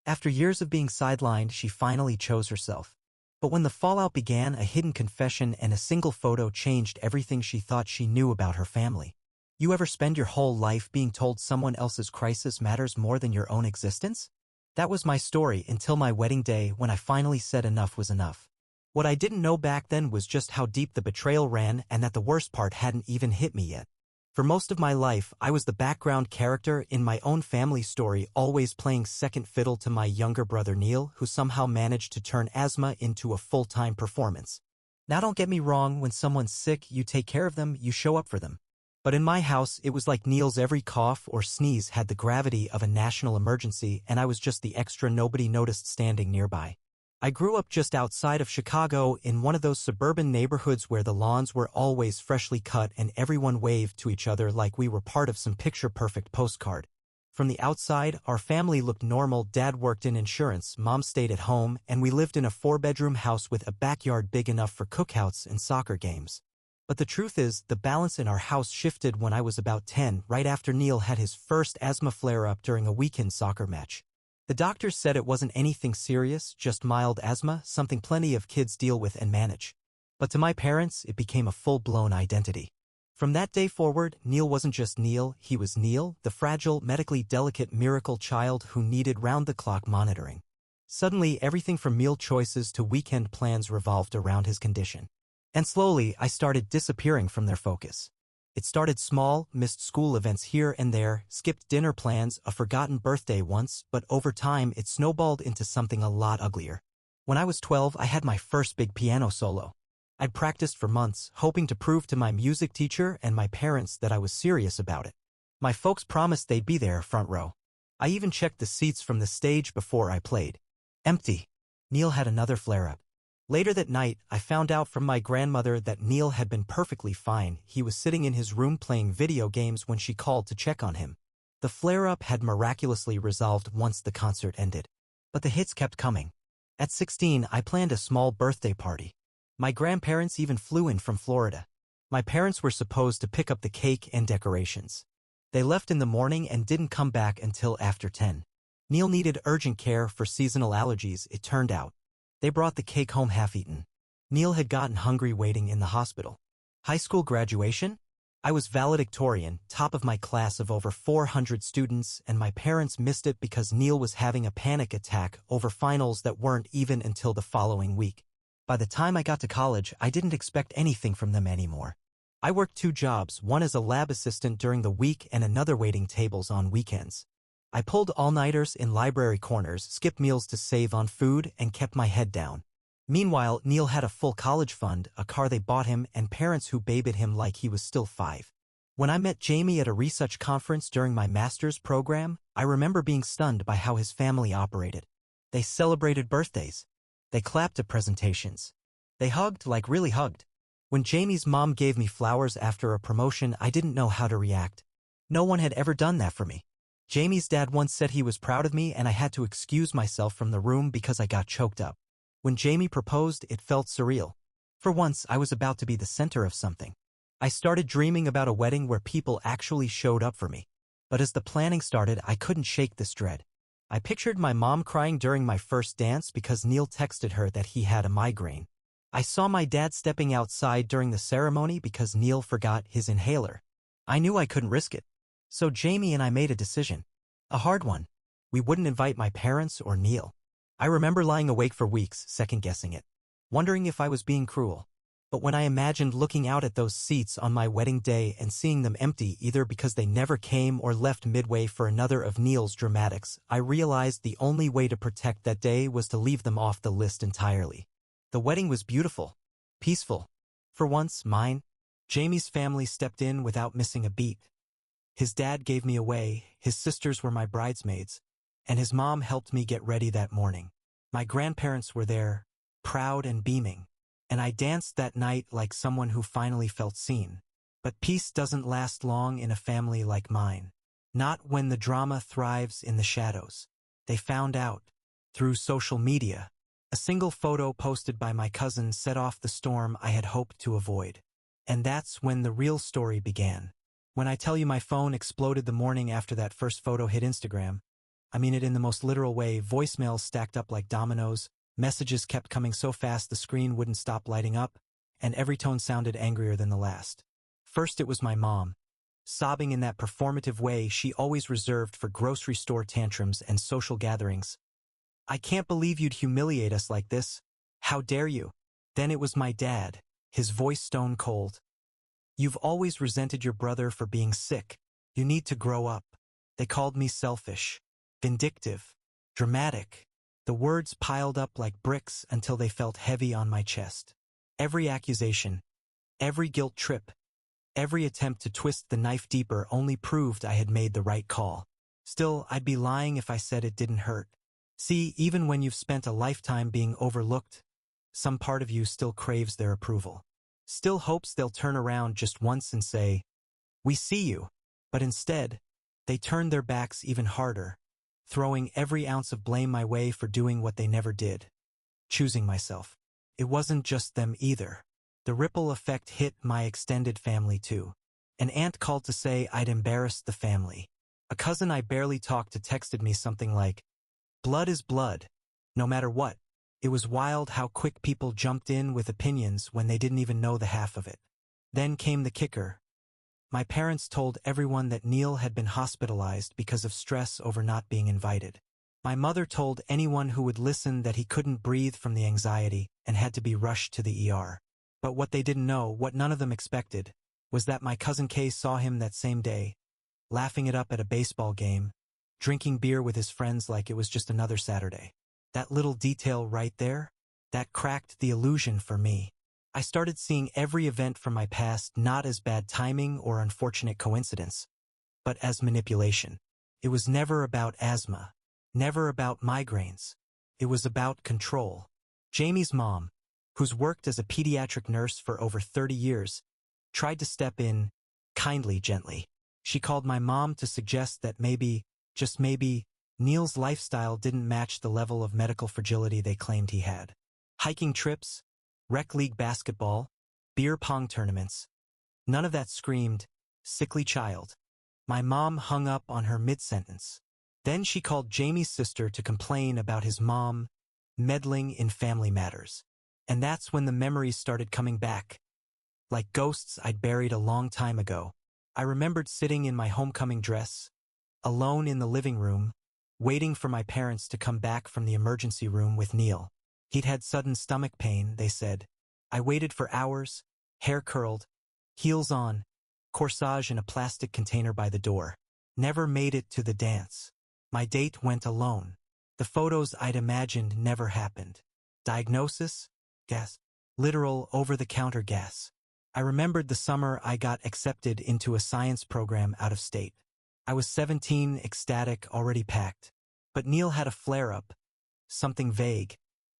After years of being sidelined, she finally chose herself. But when the fallout began, a hidden confession and a single photo changed everything she thought she knew about her family. You ever spend your whole life being told someone else's crisis matters more than your own existence? That was my story until my wedding day, when I finally said enough was enough. What I didn't know back then was just how deep the betrayal ran, and that the worst part hadn't even hit me yet. For most of my life, I was the background character in my own family story, always playing second fiddle to my younger brother Neil, who somehow managed to turn asthma into a full-time performance. Now don't get me wrong, when someone's sick, you take care of them, you show up for them. But in my house, it was like Neil's every cough or sneeze had the gravity of a national emergency, and I was just the extra nobody noticed standing nearby. I grew up just outside of Chicago, in one of those suburban neighborhoods where the lawns were always freshly cut and everyone waved to each other like we were part of some picture-perfect postcard. From the outside, our family looked normal. Dad worked in insurance, Mom stayed at home, and we lived in a 4-bedroom house with a backyard big enough for cookouts and soccer games. But the truth is, the balance in our house shifted when I was about 10, right after Neil had his first asthma flare-up during a weekend soccer match. The doctors said it wasn't anything serious, just mild asthma, something plenty of kids deal with and manage. But to my parents, it became a full-blown identity. From that day forward, Neil wasn't just Neil, he was Neil, the fragile, medically delicate miracle child who needed round-the-clock monitoring. Suddenly, everything from meal choices to weekend plans revolved around his condition. And slowly, I started disappearing from their focus. It started small, missed school events here and there, skipped dinner plans, a forgotten birthday once, but over time it snowballed into something a lot uglier. When I was 12, I had my first big piano solo. I'd practiced for months, hoping to prove to my music teacher and my parents that I was serious about it. My folks promised they'd be there, front row. I even checked the seats from the stage before I played. Empty. Neil had another flare-up. Later that night, I found out from my grandmother that Neil had been perfectly fine. He was sitting in his room playing video games when she called to check on him. The flare-up had miraculously resolved once the concert ended. But the hits kept coming. At 16, I planned a small birthday party. My grandparents even flew in from Florida. My parents were supposed to pick up the cake and decorations. They left in the morning and didn't come back until after 10. Neil needed urgent care for seasonal allergies, it turned out. They brought the cake home half-eaten. Neil had gotten hungry waiting in the hospital. High school graduation? I was valedictorian, top of my class of over 400 students, and my parents missed it because Neil was having a panic attack over finals that weren't even until the following week. By the time I got to college, I didn't expect anything from them anymore. I worked 2 jobs, one as a lab assistant during the week and another waiting tables on weekends. I pulled all-nighters in library corners, skipped meals to save on food, and kept my head down. Meanwhile, Neil had a full college fund, a car they bought him, and parents who babied him like he was still 5. When I met Jamie at a research conference during my master's program, I remember being stunned by how his family operated. They celebrated birthdays. They clapped at presentations. They hugged, like really hugged. When Jamie's mom gave me flowers after a promotion, I didn't know how to react. No one had ever done that for me. Jamie's dad once said he was proud of me and I had to excuse myself from the room because I got choked up. When Jamie proposed, it felt surreal. For once, I was about to be the center of something. I started dreaming about a wedding where people actually showed up for me. But as the planning started, I couldn't shake this dread. I pictured my mom crying during my first dance because Neil texted her that he had a migraine. I saw my dad stepping outside during the ceremony because Neil forgot his inhaler. I knew I couldn't risk it. So Jamie and I made a decision. A hard one. We wouldn't invite my parents or Neil. I remember lying awake for weeks, second-guessing it, wondering if I was being cruel. But when I imagined looking out at those seats on my wedding day and seeing them empty either because they never came or left midway for another of Neil's dramatics, I realized the only way to protect that day was to leave them off the list entirely. The wedding was beautiful. Peaceful. For once, mine. Jamie's family stepped in without missing a beat. His dad gave me away, his sisters were my bridesmaids, and his mom helped me get ready that morning. My grandparents were there, proud and beaming, and I danced that night like someone who finally felt seen. But peace doesn't last long in a family like mine. Not when the drama thrives in the shadows. They found out. Through social media. A single photo posted by my cousin set off the storm I had hoped to avoid. And that's when the real story began. When I tell you my phone exploded the morning after that first photo hit Instagram, I mean it in the most literal way. Voicemails stacked up like dominoes, messages kept coming so fast the screen wouldn't stop lighting up, and every tone sounded angrier than the last. First it was my mom, sobbing in that performative way she always reserved for grocery store tantrums and social gatherings. "I can't believe you'd humiliate us like this. How dare you?" Then it was my dad, his voice stone cold. "You've always resented your brother for being sick. You need to grow up." They called me selfish, vindictive, dramatic. The words piled up like bricks until they felt heavy on my chest. Every accusation, every guilt trip, every attempt to twist the knife deeper only proved I had made the right call. Still, I'd be lying if I said it didn't hurt. See, even when you've spent a lifetime being overlooked, some part of you still craves their approval. Still hopes they'll turn around just once and say, "We see you." But instead, they turned their backs even harder, throwing every ounce of blame my way for doing what they never did. Choosing myself. It wasn't just them either. The ripple effect hit my extended family too. An aunt called to say I'd embarrassed the family. A cousin I barely talked to texted me something like, "Blood is blood, no matter what." It was wild how quick people jumped in with opinions when they didn't even know the half of it. Then came the kicker. My parents told everyone that Neil had been hospitalized because of stress over not being invited. My mother told anyone who would listen that he couldn't breathe from the anxiety and had to be rushed to the ER. But what they didn't know, what none of them expected, was that my cousin Kay saw him that same day, laughing it up at a baseball game, drinking beer with his friends like it was just another Saturday. That little detail right there, that cracked the illusion for me. I started seeing every event from my past not as bad timing or unfortunate coincidence, but as manipulation. It was never about asthma, never about migraines. It was about control. Jamie's mom, who's worked as a pediatric nurse for over 30 years, tried to step in, kindly, gently. She called my mom to suggest that maybe, just maybe, Neil's lifestyle didn't match the level of medical fragility they claimed he had. Hiking trips, rec league basketball, beer pong tournaments. None of that screamed, sickly child. My mom hung up on her mid-sentence. Then she called Jamie's sister to complain about his mom meddling in family matters. And that's when the memories started coming back. Like ghosts I'd buried a long time ago. I remembered sitting in my homecoming dress, alone in the living room, waiting for my parents to come back from the emergency room with Neil. He'd had sudden stomach pain, they said. I waited for hours, hair curled, heels on, corsage in a plastic container by the door. Never made it to the dance. My date went alone. The photos I'd imagined never happened. Diagnosis? Gas. Literal over-the-counter gas. I remembered the summer I got accepted into a science program out of state. I was 17, ecstatic, already packed. But Neil had a flare-up, something vague,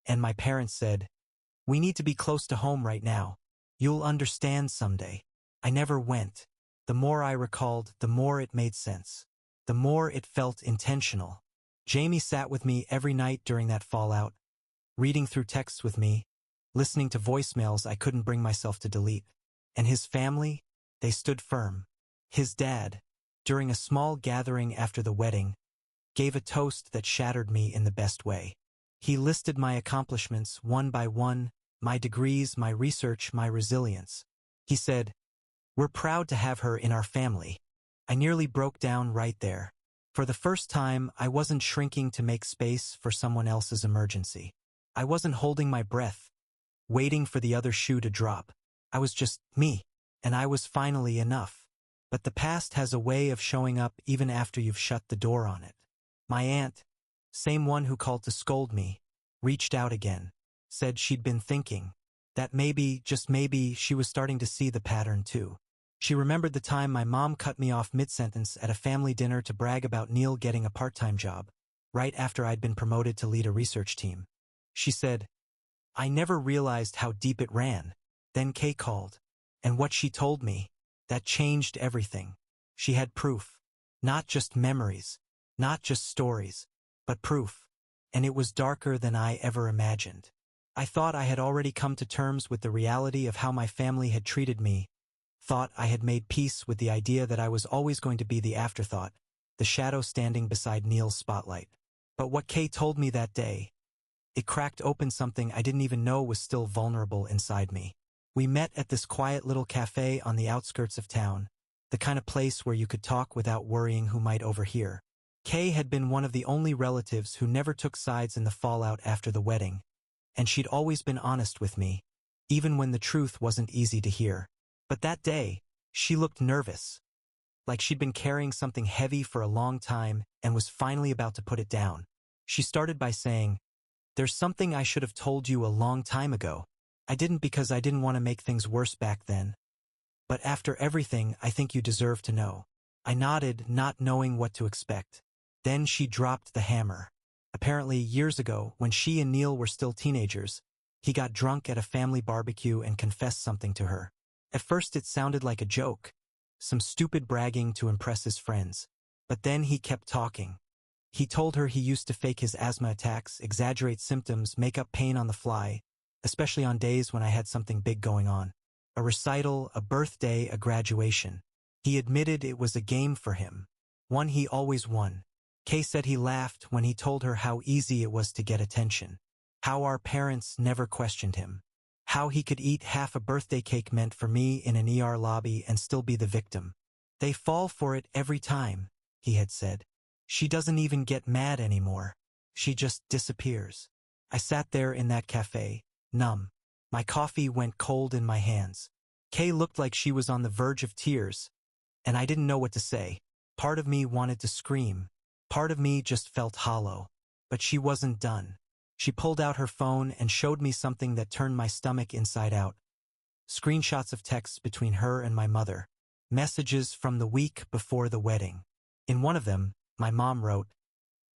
and my parents said, "We need to be close to home right now. You'll understand someday." I never went. The more I recalled, the more it made sense. The more it felt intentional. Jamie sat with me every night during that fallout, reading through texts with me, listening to voicemails I couldn't bring myself to delete. And his family, they stood firm. His dad, during a small gathering after the wedding, gave a toast that shattered me in the best way. He listed my accomplishments one by one, my degrees, my research, my resilience. He said, "We're proud to have her in our family." I nearly broke down right there. For the first time, I wasn't shrinking to make space for someone else's emergency. I wasn't holding my breath, waiting for the other shoe to drop. I was just me, and I was finally enough. But the past has a way of showing up even after you've shut the door on it. My aunt, same one who called to scold me, reached out again, said she'd been thinking that maybe, just maybe, she was starting to see the pattern too. She remembered the time my mom cut me off mid-sentence at a family dinner to brag about Neil getting a part-time job, right after I'd been promoted to lead a research team. She said, "I never realized how deep it ran." Then Kay called, and what she told me, that changed everything. She had proof, not just memories, not just stories, but proof. And it was darker than I ever imagined. I thought I had already come to terms with the reality of how my family had treated me, thought I had made peace with the idea that I was always going to be the afterthought. the shadow standing beside Neil's spotlight. But what Kay told me that day, it cracked open something I didn't even know was still vulnerable inside me. We met at this quiet little cafe on the outskirts of town, the kind of place where you could talk without worrying who might overhear. Kay had been one of the only relatives who never took sides in the fallout after the wedding, and she'd always been honest with me, even when the truth wasn't easy to hear. But that day, she looked nervous, like she'd been carrying something heavy for a long time and was finally about to put it down. She started by saying, "There's something I should have told you a long time ago. I didn't because I didn't want to make things worse back then. But after everything, I think you deserve to know." I nodded, not knowing what to expect. Then she dropped the hammer. Apparently, years ago, when she and Neil were still teenagers, he got drunk at a family barbecue and confessed something to her. At first it sounded like a joke, some stupid bragging to impress his friends. But then he kept talking. He told her he used to fake his asthma attacks, exaggerate symptoms, make up pain on the fly, especially on days when I had something big going on. A recital, a birthday, a graduation. He admitted it was a game for him, one he always won. Kay said he laughed when he told her how easy it was to get attention, how our parents never questioned him, how he could eat half a birthday cake meant for me in an ER lobby and still be the victim. "They fall for it every time," he had said. "She doesn't even get mad anymore. She just disappears." I sat there in that cafe, numb. My coffee went cold in my hands. Kay looked like she was on the verge of tears, and I didn't know what to say. Part of me wanted to scream. Part of me just felt hollow. But she wasn't done. She pulled out her phone and showed me something that turned my stomach inside out. Screenshots of texts between her and my mother. Messages from the week before the wedding. In one of them, my mom wrote,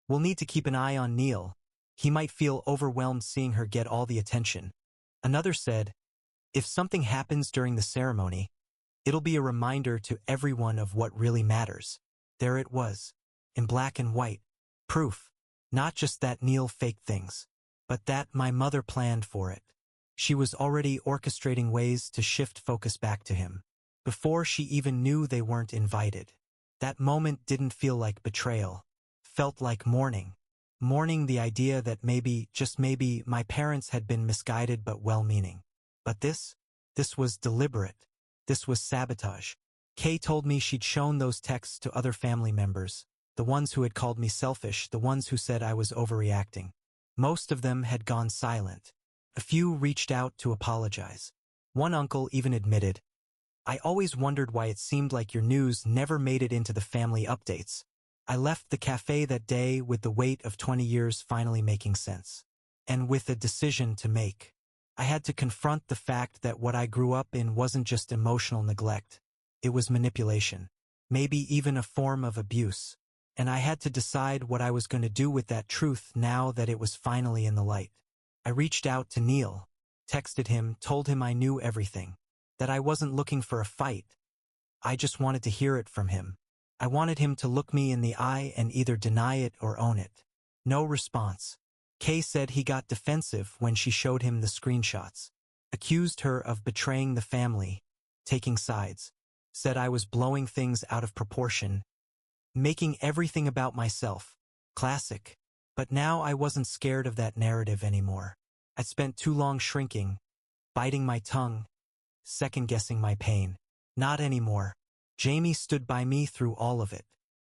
"We'll need to keep an eye on Neil. He might feel overwhelmed seeing her get all the attention." Another said, "If something happens during the ceremony, it'll be a reminder to everyone of what really matters." There it was, in black and white. Proof. Not just that Neil faked things, but that my mother planned for it. She was already orchestrating ways to shift focus back to him, before she even knew they weren't invited. That moment didn't feel like betrayal. Felt like mourning. Mourning the idea that maybe, just maybe, my parents had been misguided but well-meaning. But this was deliberate. This was sabotage. Kay told me she'd shown those texts to other family members, the ones who had called me selfish, the ones who said I was overreacting. Most of them had gone silent. A few reached out to apologize. One uncle even admitted, "I always wondered why it seemed like your news never made it into the family updates." I left the cafe that day with the weight of 20 years finally making sense. And with a decision to make. I had to confront the fact that what I grew up in wasn't just emotional neglect. It was manipulation. Maybe even a form of abuse. And I had to decide what I was going to do with that truth now that it was finally in the light. I reached out to Neil, texted him, told him I knew everything, that I wasn't looking for a fight. I just wanted to hear it from him. I wanted him to look me in the eye and either deny it or own it. No response. Kay said he got defensive when she showed him the screenshots, accused her of betraying the family, taking sides, said I was blowing things out of proportion, making everything about myself. Classic. But now I wasn't scared of that narrative anymore. I'd spent too long shrinking, biting my tongue, second-guessing my pain. Not anymore. Jamie stood by me through all of it.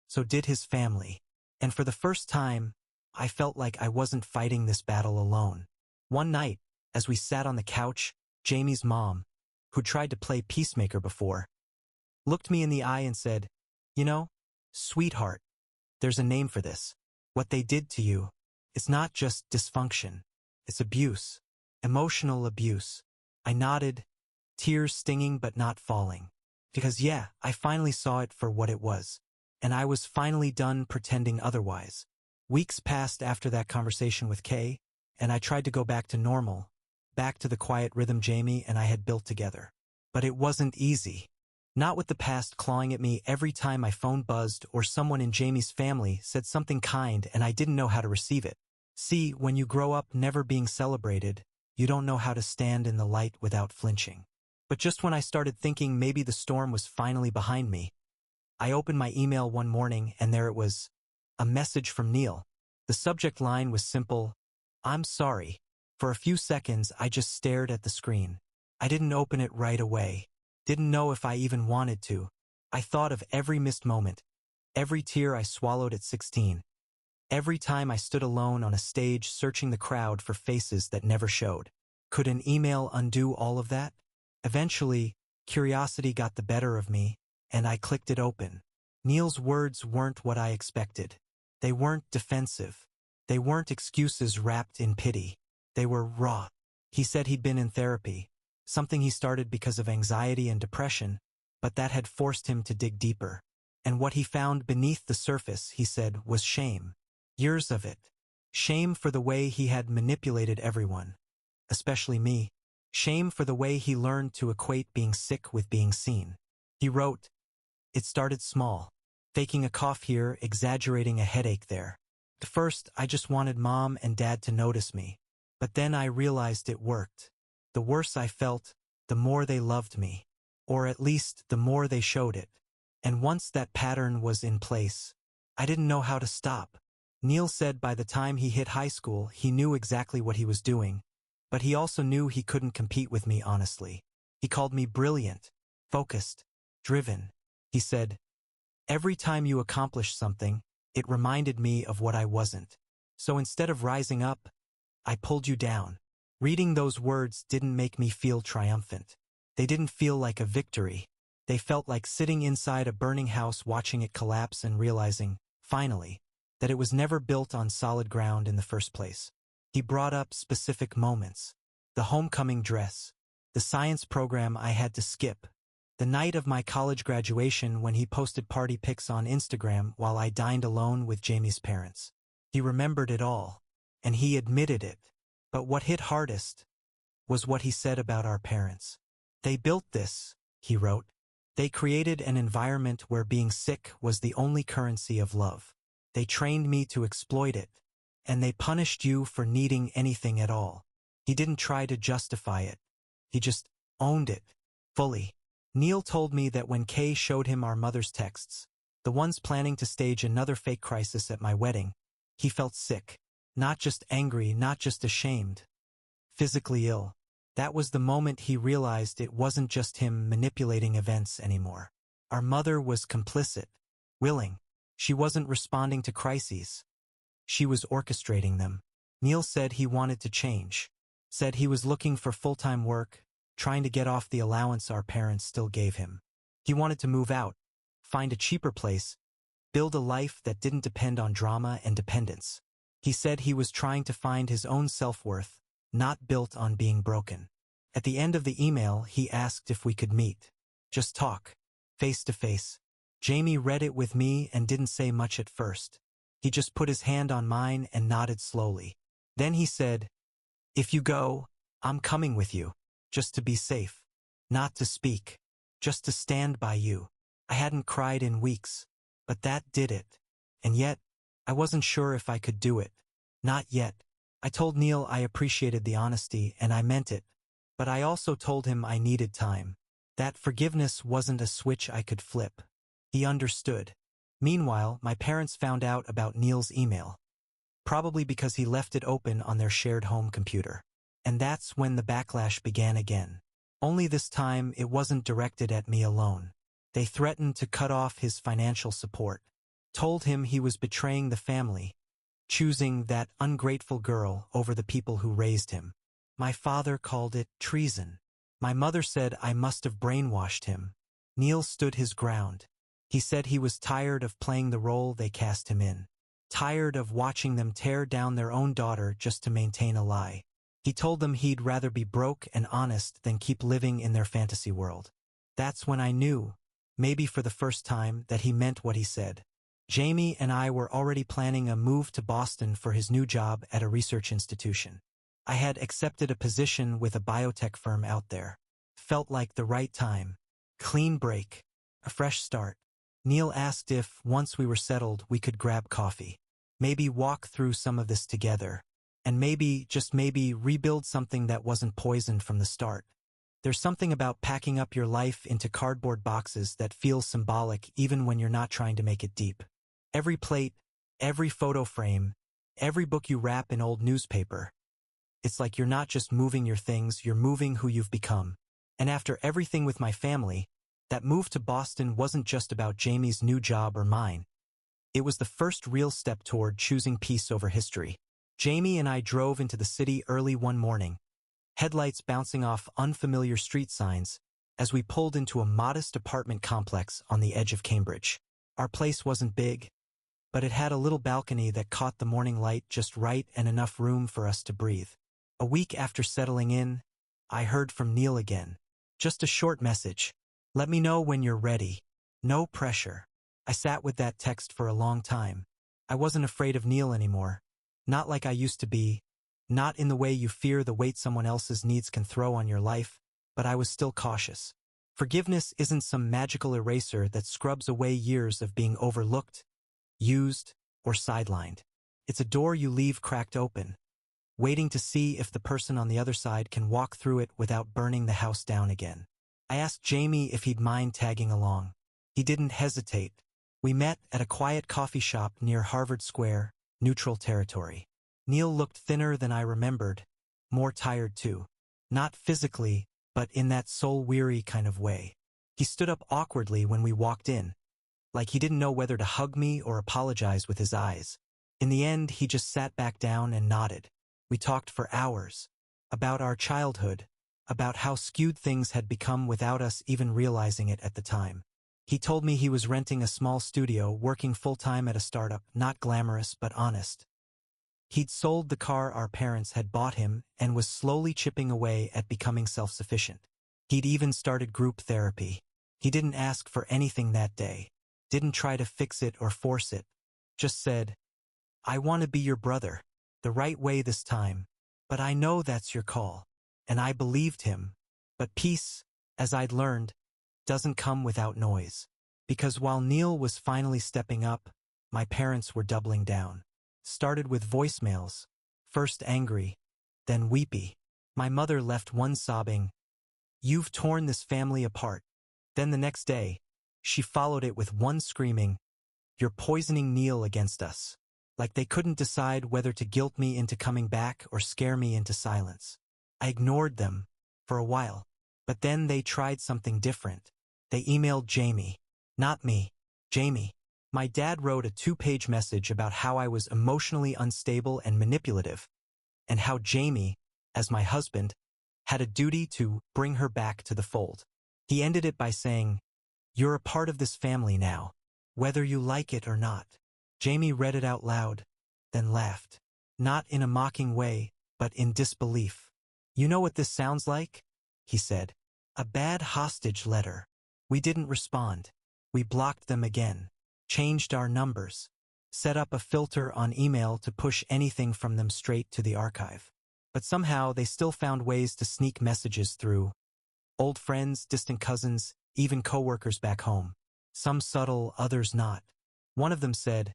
So did his family. And for the first time, I felt like I wasn't fighting this battle alone. One night, as we sat on the couch, Jamie's mom, who tried to play peacemaker before, looked me in the eye and said, "You know, sweetheart, there's a name for this. What they did to you, it's not just dysfunction. It's abuse. Emotional abuse." I nodded, tears stinging but not falling. Because yeah, I finally saw it for what it was. And I was finally done pretending otherwise. Weeks passed after that conversation with Kay, and I tried to go back to normal, back to the quiet rhythm Jamie and I had built together. But it wasn't easy. Not with the past clawing at me every time my phone buzzed or someone in Jamie's family said something kind and I didn't know how to receive it. See, when you grow up never being celebrated, you don't know how to stand in the light without flinching. But just when I started thinking maybe the storm was finally behind me, I opened my email one morning and there it was. A message from Neil. The subject line was simple, "I'm sorry." For a few seconds, I just stared at the screen. I didn't open it right away. Didn't know if I even wanted to. I thought of every missed moment, every tear I swallowed at 16, every time I stood alone on a stage searching the crowd for faces that never showed. Could an email undo all of that? Eventually, curiosity got the better of me, and I clicked it open. Neil's words weren't what I expected. They weren't defensive. They weren't excuses wrapped in pity. They were raw. He said he'd been in therapy, something he started because of anxiety and depression, but that had forced him to dig deeper. And what he found beneath the surface, he said, was shame. Years of it. Shame for the way he had manipulated everyone, especially me. Shame for the way he learned to equate being sick with being seen. He wrote, "It started small. Faking a cough here, exaggerating a headache there. At first, I just wanted mom and dad to notice me. But then I realized it worked. The worse I felt, the more they loved me. Or at least, the more they showed it. And once that pattern was in place, I didn't know how to stop." Neil said by the time he hit high school, he knew exactly what he was doing. But he also knew he couldn't compete with me honestly. He called me brilliant, focused, driven. He said, "Every time you accomplished something, it reminded me of what I wasn't. So instead of rising up, I pulled you down." Reading those words didn't make me feel triumphant. They didn't feel like a victory. They felt like sitting inside a burning house watching it collapse and realizing, finally, that it was never built on solid ground in the first place. He brought up specific moments. The homecoming dress. The science program I had to skip. The night of my college graduation when he posted party pics on Instagram while I dined alone with Jamie's parents. He remembered it all. And he admitted it. But what hit hardest was what he said about our parents. "They built this," he wrote. "They created an environment where being sick was the only currency of love. They trained me to exploit it. And they punished you for needing anything at all." He didn't try to justify it. He just owned it. Fully. Neil told me that when Kay showed him our mother's texts, the ones planning to stage another fake crisis at my wedding, he felt sick. Not just angry, not just ashamed. Physically ill. That was the moment he realized it wasn't just him manipulating events anymore. Our mother was complicit. Willing. She wasn't responding to crises. She was orchestrating them. Neil said he wanted to change. Said he was looking for full-time work, trying to get off the allowance our parents still gave him. He wanted to move out, find a cheaper place, build a life that didn't depend on drama and dependence. He said he was trying to find his own self-worth, not built on being broken. At the end of the email, he asked if we could meet. Just talk. Face to face. Jamie read it with me and didn't say much at first. He just put his hand on mine and nodded slowly. Then he said, "If you go, I'm coming with you. Just to be safe. Not to speak. Just to stand by you." I hadn't cried in weeks, but that did it. And yet, I wasn't sure if I could do it. Not yet. I told Neil I appreciated the honesty and I meant it. But I also told him I needed time. That forgiveness wasn't a switch I could flip. He understood. Meanwhile, my parents found out about Neil's email. Probably because he left it open on their shared home computer. And that's when the backlash began again. Only this time it wasn't directed at me alone. They threatened to cut off his financial support. Told him he was betraying the family, choosing that ungrateful girl over the people who raised him. My father called it treason. My mother said I must have brainwashed him. Neil stood his ground. He said he was tired of playing the role they cast him in. Tired of watching them tear down their own daughter just to maintain a lie. He told them he'd rather be broke and honest than keep living in their fantasy world. That's when I knew, maybe for the first time, that he meant what he said. Jamie and I were already planning a move to Boston for his new job at a research institution. I had accepted a position with a biotech firm out there. Felt like the right time. Clean break. A fresh start. Neil asked if, once we were settled, we could grab coffee. Maybe walk through some of this together. And maybe, just maybe, rebuild something that wasn't poisoned from the start. There's something about packing up your life into cardboard boxes that feels symbolic even when you're not trying to make it deep. Every plate, every photo frame, every book you wrap in old newspaper. It's like you're not just moving your things, you're moving who you've become. And after everything with my family, that move to Boston wasn't just about Jamie's new job or mine. It was the first real step toward choosing peace over history. Jamie and I drove into the city early one morning, headlights bouncing off unfamiliar street signs, as we pulled into a modest apartment complex on the edge of Cambridge. Our place wasn't big, but it had a little balcony that caught the morning light just right and enough room for us to breathe. A week after settling in, I heard from Neil again. Just a short message. Let me know when you're ready. No pressure. I sat with that text for a long time. I wasn't afraid of Neil anymore. Not like I used to be. Not in the way you fear the weight someone else's needs can throw on your life, but I was still cautious. Forgiveness isn't some magical eraser that scrubs away years of being overlooked, used, or sidelined. It's a door you leave cracked open, waiting to see if the person on the other side can walk through it without burning the house down again. I asked Jamie if he'd mind tagging along. He didn't hesitate. We met at a quiet coffee shop near Harvard Square, neutral territory. Neil looked thinner than I remembered, more tired too. Not physically, but in that soul-weary kind of way. He stood up awkwardly when we walked in, like he didn't know whether to hug me or apologize with his eyes. In the end, he just sat back down and nodded. We talked for hours. About our childhood, about how skewed things had become without us even realizing it at the time. He told me he was renting a small studio, working full-time at a startup, not glamorous but honest. He'd sold the car our parents had bought him and was slowly chipping away at becoming self-sufficient. He'd even started group therapy. He didn't ask for anything that day, didn't try to fix it or force it, just said, "I want to be your brother, the right way this time, but I know that's your call." And I believed him. But peace, as I'd learned, doesn't come without noise. Because while Neil was finally stepping up, my parents were doubling down. Started with voicemails, first angry, then weepy. My mother left one sobbing, "You've torn this family apart." Then the next day, she followed it with one screaming, "You're poisoning Neil against us." Like they couldn't decide whether to guilt me into coming back or scare me into silence. I ignored them for a while, but then they tried something different. They emailed Jamie. Not me, Jamie. My dad wrote a 2-page message about how I was emotionally unstable and manipulative, and how Jamie, as my husband, had a duty to bring her back to the fold. He ended it by saying, "You're a part of this family now, whether you like it or not." Jamie read it out loud, then laughed. Not in a mocking way, but in disbelief. "You know what this sounds like?" he said. "A bad hostage letter." We didn't respond. We blocked them again, changed our numbers, set up a filter on email to push anything from them straight to the archive. But somehow they still found ways to sneak messages through. Old friends, distant cousins, even coworkers back home. Some subtle, others not. One of them said,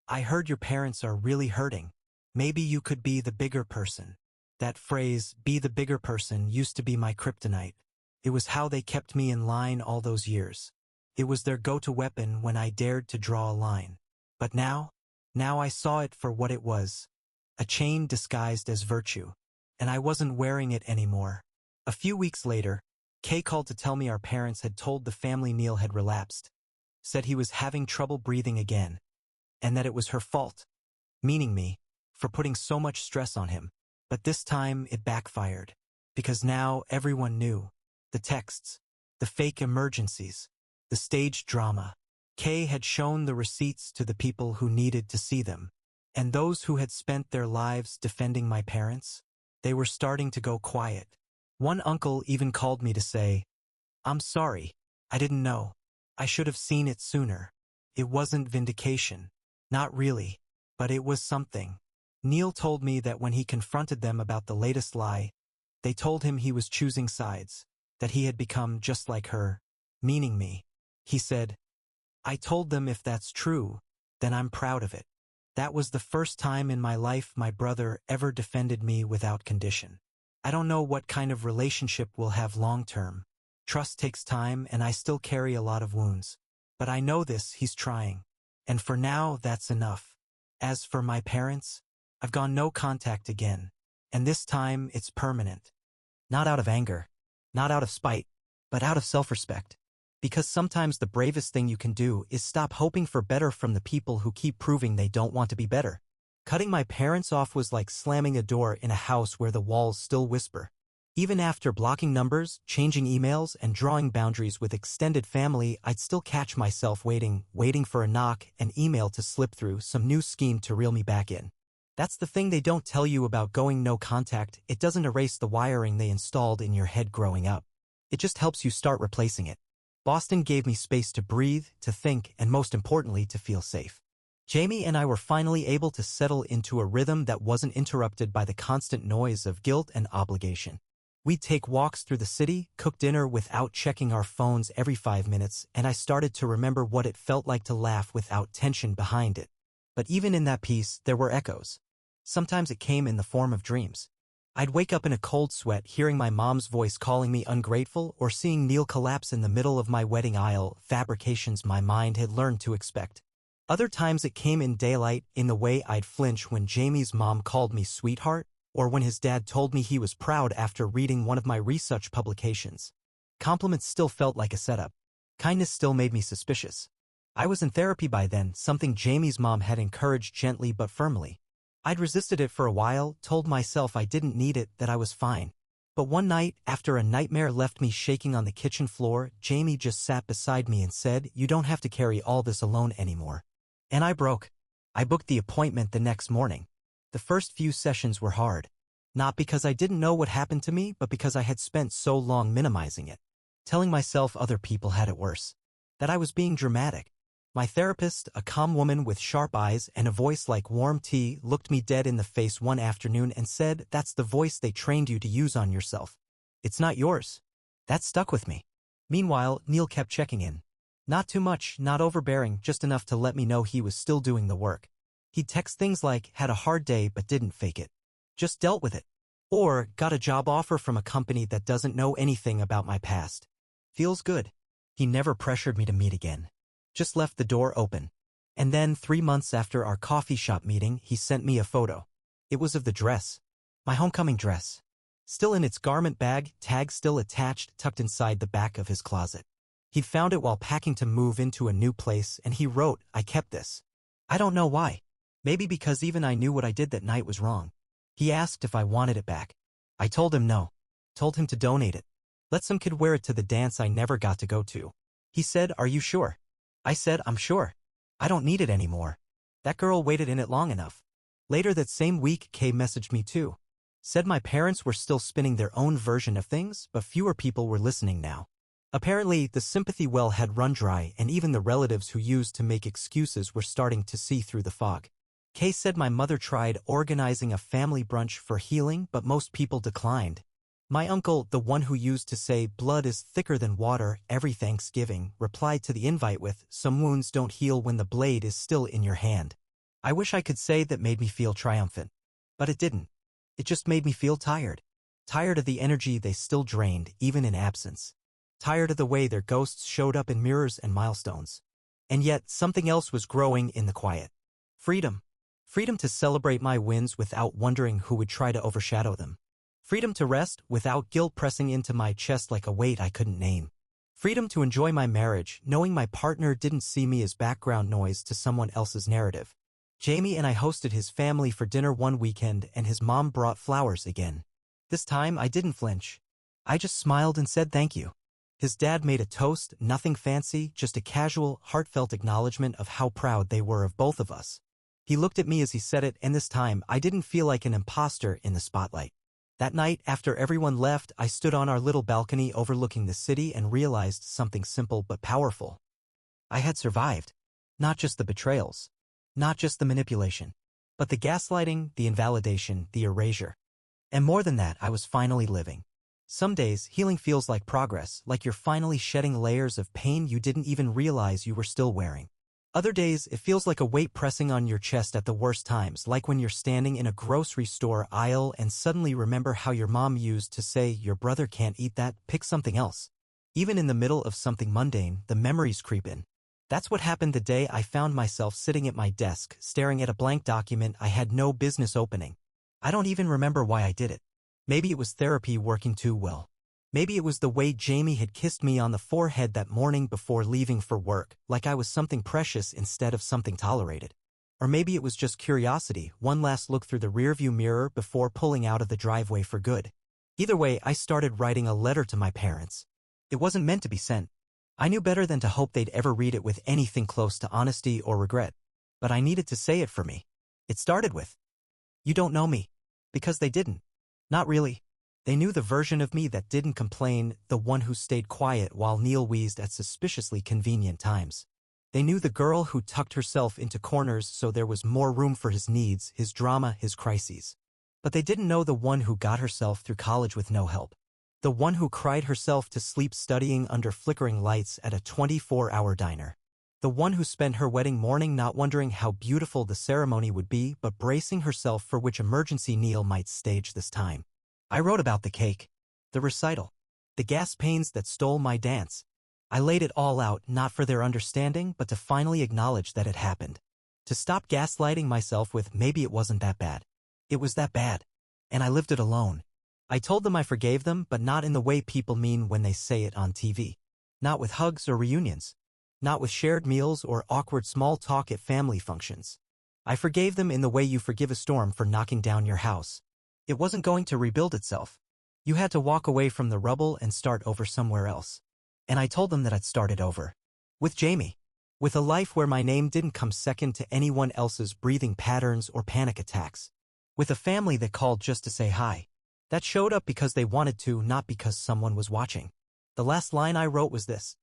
"I heard your parents are really hurting. Maybe you could be the bigger person." That phrase, "be the bigger person," used to be my kryptonite. It was how they kept me in line all those years. It was their go-to weapon when I dared to draw a line. But now I saw it for what it was. A chain disguised as virtue. And I wasn't wearing it anymore. A few weeks later, Kay called to tell me our parents had told the family Neil had relapsed. Said he was having trouble breathing again. And that it was her fault, meaning me, for putting so much stress on him. But this time it backfired. Because now everyone knew. The texts, the fake emergencies, the staged drama. Kay had shown the receipts to the people who needed to see them. And those who had spent their lives defending my parents, they were starting to go quiet. One uncle even called me to say, "I'm sorry, I didn't know. I should have seen it sooner." It wasn't vindication. Not really. But it was something. Neil told me that when he confronted them about the latest lie, they told him he was choosing sides, that he had become just like her, meaning me. He said, "I told them if that's true, then I'm proud of it." That was the first time in my life my brother ever defended me without condition. I don't know what kind of relationship we'll have long-term. Trust takes time and I still carry a lot of wounds. But I know this, he's trying. And for now, that's enough. As for my parents, I've gone no contact again. And this time, it's permanent. Not out of anger, not out of spite, but out of self-respect. Because sometimes the bravest thing you can do is stop hoping for better from the people who keep proving they don't want to be better. Cutting my parents off was like slamming a door in a house where the walls still whisper. Even after blocking numbers, changing emails, and drawing boundaries with extended family, I'd still catch myself waiting for a knock, an email to slip through, some new scheme to reel me back in. That's the thing they don't tell you about going no contact. It doesn't erase the wiring they installed in your head growing up. It just helps you start replacing it. Boston gave me space to breathe, to think, and most importantly, to feel safe. Jamie and I were finally able to settle into a rhythm that wasn't interrupted by the constant noise of guilt and obligation. We'd take walks through the city, cook dinner without checking our phones every 5 minutes, and I started to remember what it felt like to laugh without tension behind it. But even in that peace, there were echoes. Sometimes it came in the form of dreams. I'd wake up in a cold sweat hearing my mom's voice calling me ungrateful or seeing Neil collapse in the middle of my wedding aisle, fabrications my mind had learned to expect. Other times it came in daylight, in the way I'd flinch when Jamie's mom called me sweetheart, or when his dad told me he was proud after reading one of my research publications. Compliments still felt like a setup. Kindness still made me suspicious. I was in therapy by then, something Jamie's mom had encouraged gently but firmly. I'd resisted it for a while, told myself I didn't need it, that I was fine. But one night, after a nightmare left me shaking on the kitchen floor, Jamie just sat beside me and said, "You don't have to carry all this alone anymore." And I broke. I booked the appointment the next morning. The first few sessions were hard. Not because I didn't know what happened to me, but because I had spent so long minimizing it. Telling myself other people had it worse. That I was being dramatic. My therapist, a calm woman with sharp eyes and a voice like warm tea, looked me dead in the face one afternoon and said, "That's the voice they trained you to use on yourself. It's not yours." That stuck with me. Meanwhile, Neil kept checking in. Not too much, not overbearing, just enough to let me know he was still doing the work. He'd text things like, "Had a hard day but didn't fake it. Just dealt with it." Or, "Got a job offer from a company that doesn't know anything about my past. Feels good." He never pressured me to meet again. Just left the door open. And then, 3 months after our coffee shop meeting, he sent me a photo. It was of the dress. My homecoming dress. Still in its garment bag, tag still attached, tucked inside the back of his closet. He'd found it while packing to move into a new place, and he wrote, "I kept this. I don't know why. Maybe because even I knew what I did that night was wrong." He asked if I wanted it back. I told him no. Told him to donate it. Let some kid wear it to the dance I never got to go to. He said, "Are you sure?" I said, "I'm sure. I don't need it anymore. That girl waited in it long enough." Later that same week, Kay messaged me too. Said my parents were still spinning their own version of things, but fewer people were listening now. Apparently, the sympathy well had run dry, and even the relatives who used to make excuses were starting to see through the fog. Kay said my mother tried organizing a family brunch for healing, but most people declined. My uncle, the one who used to say blood is thicker than water every Thanksgiving, replied to the invite with, "Some wounds don't heal when the blade is still in your hand." I wish I could say that made me feel triumphant. But it didn't. It just made me feel tired. Tired of the energy they still drained, even in absence. Tired of the way their ghosts showed up in mirrors and milestones. And yet, something else was growing in the quiet. Freedom. Freedom to celebrate my wins without wondering who would try to overshadow them. Freedom to rest without guilt pressing into my chest like a weight I couldn't name. Freedom to enjoy my marriage, knowing my partner didn't see me as background noise to someone else's narrative. Jamie and I hosted his family for dinner one weekend, and his mom brought flowers again. This time I didn't flinch. I just smiled and said thank you. His dad made a toast, nothing fancy, just a casual, heartfelt acknowledgement of how proud they were of both of us. He looked at me as he said it, and this time I didn't feel like an imposter in the spotlight. That night, after everyone left, I stood on our little balcony overlooking the city and realized something simple but powerful. I had survived. Not just the betrayals. Not just the manipulation. But the gaslighting, the invalidation, the erasure. And more than that, I was finally living. Some days, healing feels like progress, like you're finally shedding layers of pain you didn't even realize you were still wearing. Other days, it feels like a weight pressing on your chest at the worst times, like when you're standing in a grocery store aisle and suddenly remember how your mom used to say, "Your brother can't eat that, pick something else." Even in the middle of something mundane, the memories creep in. That's what happened the day I found myself sitting at my desk, staring at a blank document I had no business opening. I don't even remember why I did it. Maybe it was therapy working too well. Maybe it was the way Jamie had kissed me on the forehead that morning before leaving for work, like I was something precious instead of something tolerated. Or maybe it was just curiosity, one last look through the rearview mirror before pulling out of the driveway for good. Either way, I started writing a letter to my parents. It wasn't meant to be sent. I knew better than to hope they'd ever read it with anything close to honesty or regret. But I needed to say it for me. It started with, "You don't know me." Because they didn't. Not really. They knew the version of me that didn't complain, the one who stayed quiet while Neil wheezed at suspiciously convenient times. They knew the girl who tucked herself into corners so there was more room for his needs, his drama, his crises. But they didn't know the one who got herself through college with no help. The one who cried herself to sleep studying under flickering lights at a 24-hour diner. The one who spent her wedding morning not wondering how beautiful the ceremony would be but bracing herself for which emergency Neil might stage this time. I wrote about the cake, the recital, the gas pains that stole my dance. I laid it all out not for their understanding but to finally acknowledge that it happened. To stop gaslighting myself with maybe it wasn't that bad. It was that bad. And I lived it alone. I told them I forgave them but not in the way people mean when they say it on TV. Not with hugs or reunions. Not with shared meals or awkward small talk at family functions. I forgave them in the way you forgive a storm for knocking down your house. It wasn't going to rebuild itself. You had to walk away from the rubble and start over somewhere else. And I told them that I'd started over. With Jamie. With a life where my name didn't come second to anyone else's breathing patterns or panic attacks. With a family that called just to say hi. That showed up because they wanted to, not because someone was watching. The last line I wrote was this.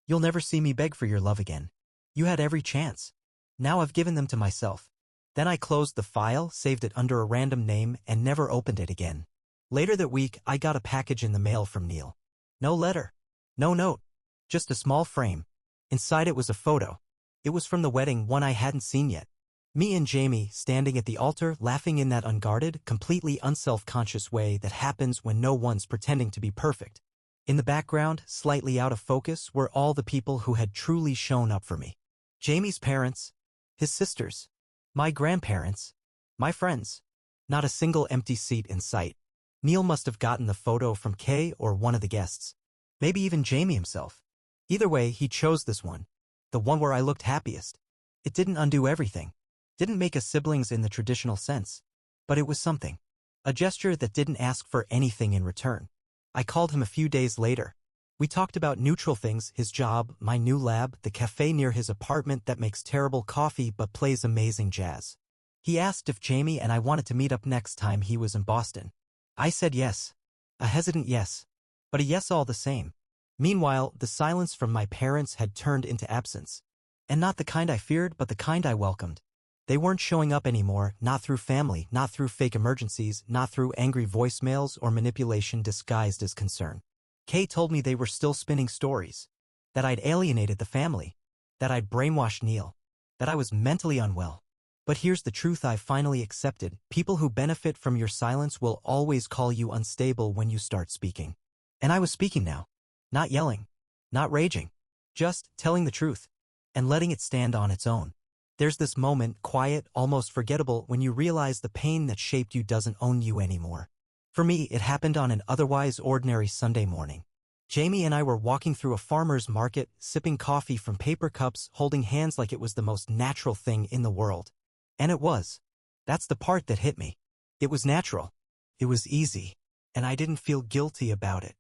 "You'll never see me beg for your love again. You had every chance. Now I've given them to myself." Then I closed the file, saved it under a random name, and never opened it again. Later that week, I got a package in the mail from Neil. No letter. No note. Just a small frame. Inside it was a photo. It was from the wedding, one I hadn't seen yet. Me and Jamie standing at the altar, laughing in that unguarded, completely unself-conscious way that happens when no one's pretending to be perfect. In the background, slightly out of focus, were all the people who had truly shown up for me. Jamie's parents, his sisters, my grandparents, my friends. Not a single empty seat in sight. Neil must have gotten the photo from Kay or one of the guests. Maybe even Jamie himself. Either way, he chose this one. The one where I looked happiest. It didn't undo everything. Didn't make us siblings in the traditional sense. But it was something. A gesture that didn't ask for anything in return. I called him a few days later. We talked about neutral things, his job, my new lab, the cafe near his apartment that makes terrible coffee but plays amazing jazz. He asked if Jamie and I wanted to meet up next time he was in Boston. I said yes. A hesitant yes. But a yes all the same. Meanwhile, the silence from my parents had turned into absence. And not the kind I feared, but the kind I welcomed. They weren't showing up anymore, not through family, not through fake emergencies, not through angry voicemails or manipulation disguised as concern. Kay told me they were still spinning stories. That I'd alienated the family. That I'd brainwashed Neil. That I was mentally unwell. But here's the truth I've finally accepted. People who benefit from your silence will always call you unstable when you start speaking. And I was speaking now. Not yelling. Not raging. Just telling the truth. And letting it stand on its own. There's this moment, quiet, almost forgettable, when you realize the pain that shaped you doesn't own you anymore. For me, it happened on an otherwise ordinary Sunday morning. Jamie and I were walking through a farmer's market, sipping coffee from paper cups, holding hands like it was the most natural thing in the world. And it was. That's the part that hit me. It was natural. It was easy. And I didn't feel guilty about it.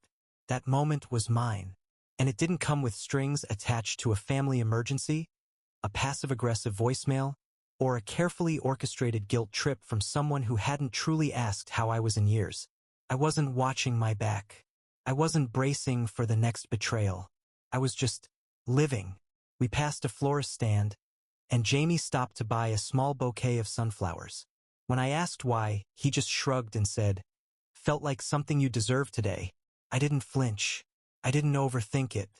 That moment was mine. And it didn't come with strings attached to a family emergency, a passive-aggressive voicemail, or a carefully orchestrated guilt trip from someone who hadn't truly asked how I was in years. I wasn't watching my back. I wasn't bracing for the next betrayal. I was just living. We passed a florist stand, and Jamie stopped to buy a small bouquet of sunflowers. When I asked why, he just shrugged and said, "Felt like something you deserved today." I didn't flinch. I didn't overthink it.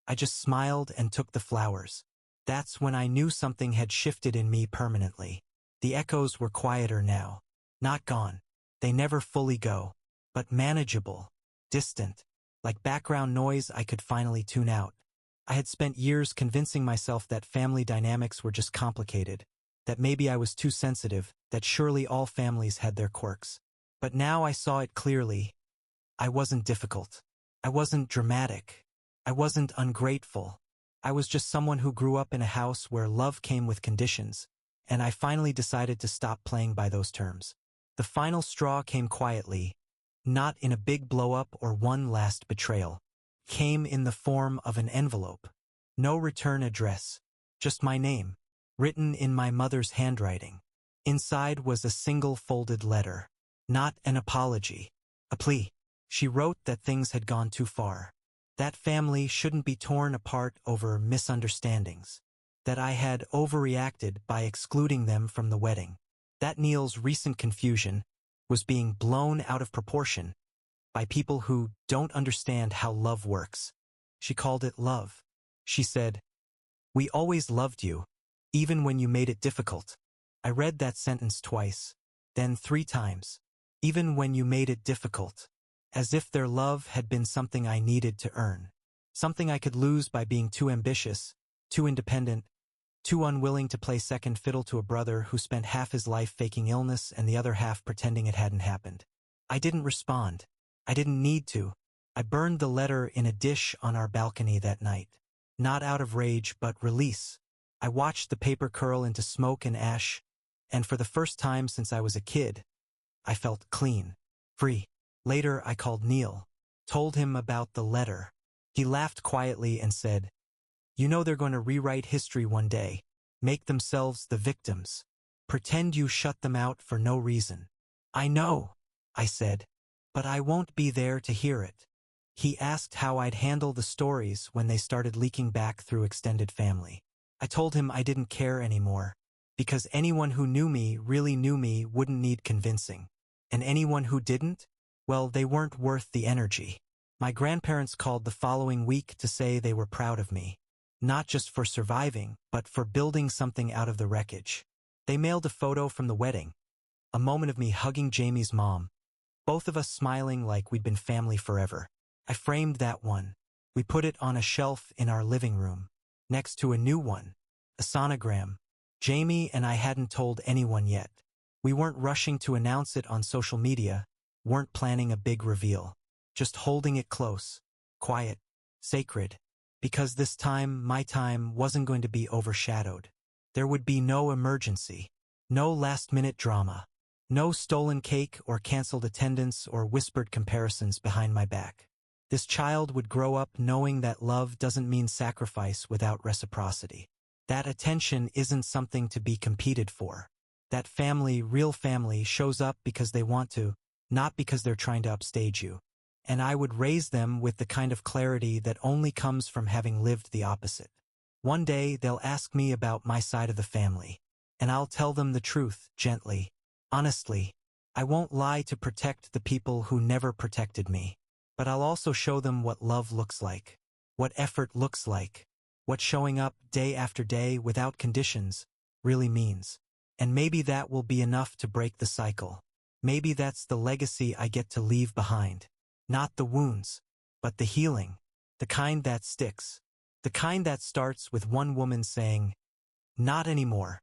I just smiled and took the flowers. That's when I knew something had shifted in me permanently. The echoes were quieter now. Not gone. They never fully go. But manageable. Distant. Like background noise I could finally tune out. I had spent years convincing myself that family dynamics were just complicated. That maybe I was too sensitive, that surely all families had their quirks. But now I saw it clearly. I wasn't difficult. I wasn't dramatic. I wasn't ungrateful. I was just someone who grew up in a house where love came with conditions, and I finally decided to stop playing by those terms. The final straw came quietly, not in a big blow-up or one last betrayal. Came in the form of an envelope. No return address. Just my name, written in my mother's handwriting. Inside was a single folded letter. Not an apology. A plea. She wrote that things had gone too far. That family shouldn't be torn apart over misunderstandings. That I had overreacted by excluding them from the wedding. That Neil's recent confusion was being blown out of proportion by people who don't understand how love works. She called it love. She said, "We always loved you, even when you made it difficult." I read that sentence twice, then 3 times. Even when you made it difficult. As if their love had been something I needed to earn. Something I could lose by being too ambitious, too independent, too unwilling to play second fiddle to a brother who spent half his life faking illness and the other half pretending it hadn't happened. I didn't respond. I didn't need to. I burned the letter in a dish on our balcony that night. Not out of rage, but release. I watched the paper curl into smoke and ash, and for the first time since I was a kid, I felt clean, free. Later, I called Neil, told him about the letter. He laughed quietly and said, "You know they're going to rewrite history one day, make themselves the victims, pretend you shut them out for no reason." "I know," I said, "but I won't be there to hear it." He asked how I'd handle the stories when they started leaking back through extended family. I told him I didn't care anymore, because anyone who knew me really knew me wouldn't need convincing. And anyone who didn't? Well, they weren't worth the energy. My grandparents called the following week to say they were proud of me. Not just for surviving, but for building something out of the wreckage. They mailed a photo from the wedding. A moment of me hugging Jamie's mom. Both of us smiling like we'd been family forever. I framed that one. We put it on a shelf in our living room. Next to a new one. A sonogram. Jamie and I hadn't told anyone yet. We weren't rushing to announce it on social media. Weren't planning a big reveal. Just holding it close, quiet, sacred. Because this time, my time, wasn't going to be overshadowed. There would be no emergency. No last-minute drama. No stolen cake or canceled attendance or whispered comparisons behind my back. This child would grow up knowing that love doesn't mean sacrifice without reciprocity. That attention isn't something to be competed for. That family, real family, shows up because they want to, not because they're trying to upstage you. And I would raise them with the kind of clarity that only comes from having lived the opposite. One day they'll ask me about my side of the family, and I'll tell them the truth, gently, honestly. I won't lie to protect the people who never protected me. But I'll also show them what love looks like, what effort looks like, what showing up day after day without conditions really means. And maybe that will be enough to break the cycle. Maybe that's the legacy I get to leave behind. Not the wounds, but the healing. The kind that sticks. The kind that starts with one woman saying, "Not anymore."